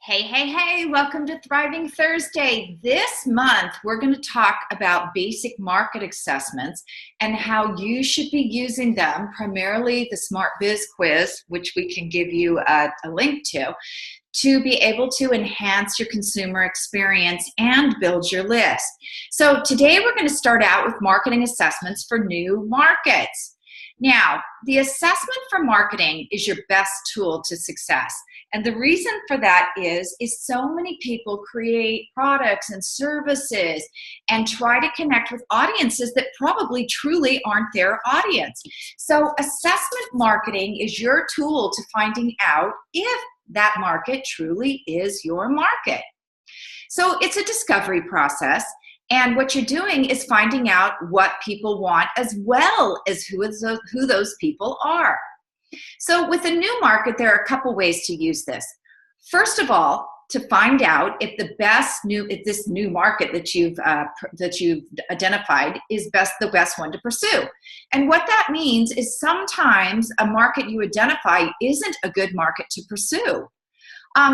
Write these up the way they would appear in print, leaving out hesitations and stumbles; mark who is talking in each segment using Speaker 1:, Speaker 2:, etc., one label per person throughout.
Speaker 1: Hey, hey, hey, welcome to Thriving Thursday. This month, we're going to talk about basic market assessments and how you should be using them, primarily the Smart Biz Quiz, which we can give you a link to be able to enhance your consumer experience and build your list. So today, we're going to start out with marketing assessments for new markets. Now, the assessment for marketing is your best tool to success. And the reason for that is so many people create products and services and try to connect with audiences that probably truly aren't their audience. So assessment marketing is your tool to finding out if that market truly is your market. So it's a discovery process. And what you're doing is finding out what people want as well as who those people are. So with a new market, there are a couple ways to use this. First of all, to find out if this new market that you've identified is the best one to pursue. And what that means is sometimes a market you identify isn't a good market to pursue.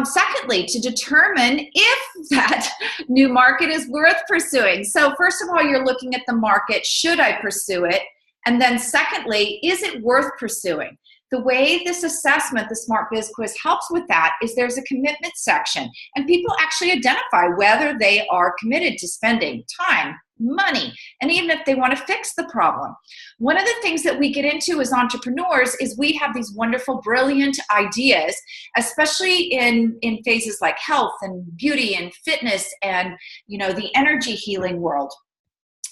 Speaker 1: Secondly, to determine if that new market is worth pursuing. So first of all, you're looking at the market, should I pursue it? And then secondly, is it worth pursuing? The way this assessment, the Smart Biz Quiz, helps with that is there's a commitment section, and people actually identify whether they are committed to spending time, money, and even if they want to fix the problem. One of the things that we get into as entrepreneurs is we have these wonderful, brilliant ideas, especially in phases like health and beauty and fitness and, the energy healing world.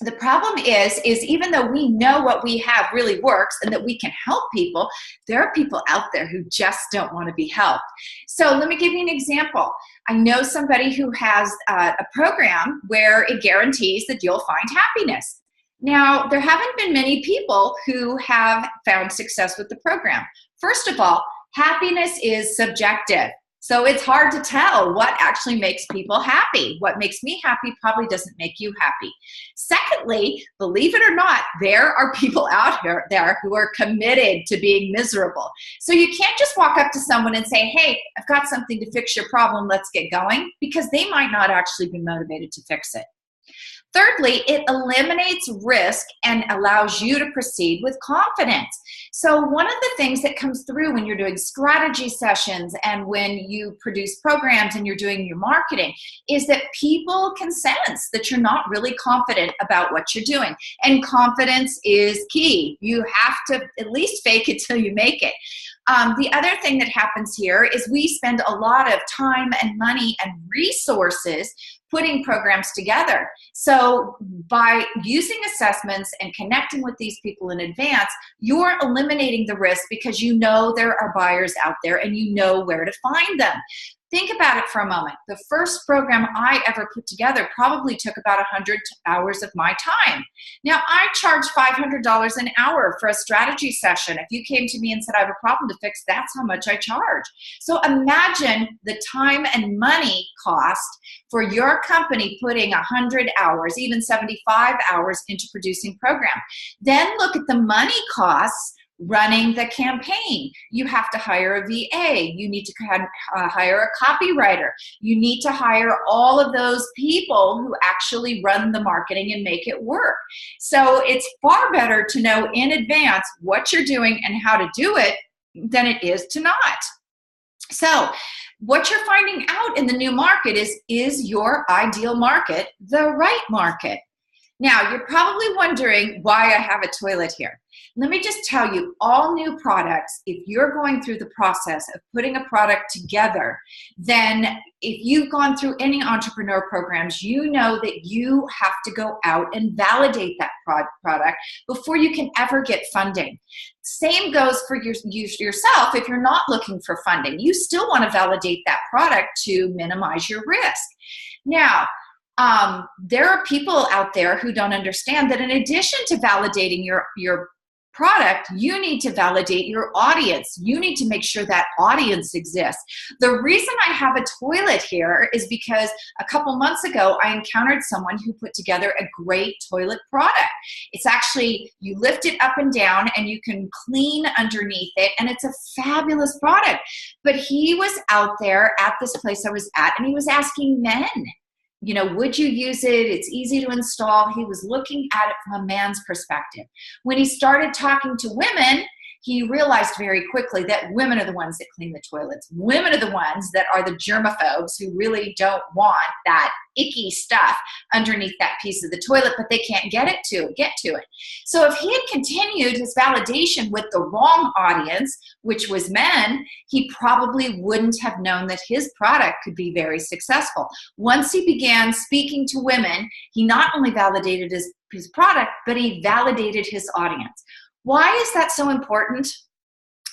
Speaker 1: The problem is even though we know what we have really works and that we can help people, there are people out there who just don't want to be helped. So let me give you an example. I know somebody who has a program where it guarantees that you'll find happiness. Now, there haven't been many people who have found success with the program. First of all, happiness is subjective. So it's hard to tell what actually makes people happy. What makes me happy probably doesn't make you happy. Secondly, believe it or not, there are people out there who are committed to being miserable. So you can't just walk up to someone and say, hey, I've got something to fix your problem, let's get going, because they might not actually be motivated to fix it. Thirdly, it eliminates risk and allows you to proceed with confidence. So one of the things that comes through when you're doing strategy sessions and when you produce programs and you're doing your marketing is that people can sense that you're not really confident about what you're doing. And confidence is key. You have to at least fake it till you make it. The other thing that happens here is we spend a lot of time and money and resources putting programs together. So by using assessments and connecting with these people in advance, you're eliminating the risk because you know there are buyers out there and you know where to find them. Think about it for a moment. The first program I ever put together probably took about 100 hours of my time. Now, I charge $500 an hour for a strategy session. If you came to me and said, I have a problem to fix, that's how much I charge. So imagine the time and money cost for your company putting 100 hours, even 75 hours into producing program. Then look at the money costs running the campaign. You have to hire a VA. You need to hire a copywriter. You need to hire all of those people who actually run the marketing and make it work. So it's far better to know in advance what you're doing and how to do it than it is to not. So what you're finding out in the new market is your ideal market the right market? Now, you're probably wondering why I have a toilet here. Let me just tell you, all new products, if you're going through the process of putting a product together, then if you've gone through any entrepreneur programs, you know that you have to go out and validate that product before you can ever get funding. Same goes for yourself if you're not looking for funding. You still want to validate that product to minimize your risk. Now, there are people out there who don't understand that in addition to validating your product, you need to validate your audience. You need to make sure that audience exists. The reason I have a toilet here is because a couple months ago, I encountered someone who put together a great toilet product. It's actually, you lift it up and down and you can clean underneath it, and it's a fabulous product. But he was out there at this place I was at, and he was asking men, you know, would you use it? It's easy to install. He was looking at it from a man's perspective. When he started talking to women, he realized very quickly that women are the ones that clean the toilets. Women are the ones that are the germaphobes who really don't want that icky stuff underneath that piece of the toilet, but they can't get to it. So if he had continued his validation with the wrong audience, which was men, he probably wouldn't have known that his product could be very successful. Once he began speaking to women, he not only validated his product, but he validated his audience. Why is that so important?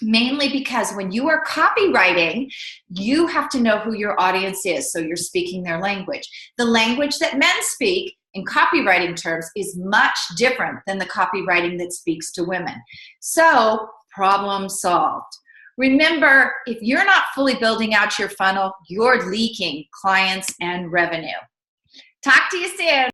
Speaker 1: Mainly because when you are copywriting, you have to know who your audience is, so you're speaking their language. The language that men speak in copywriting terms is much different than the copywriting that speaks to women. So, problem solved. Remember, if you're not fully building out your funnel, you're leaking clients and revenue. Talk to you soon.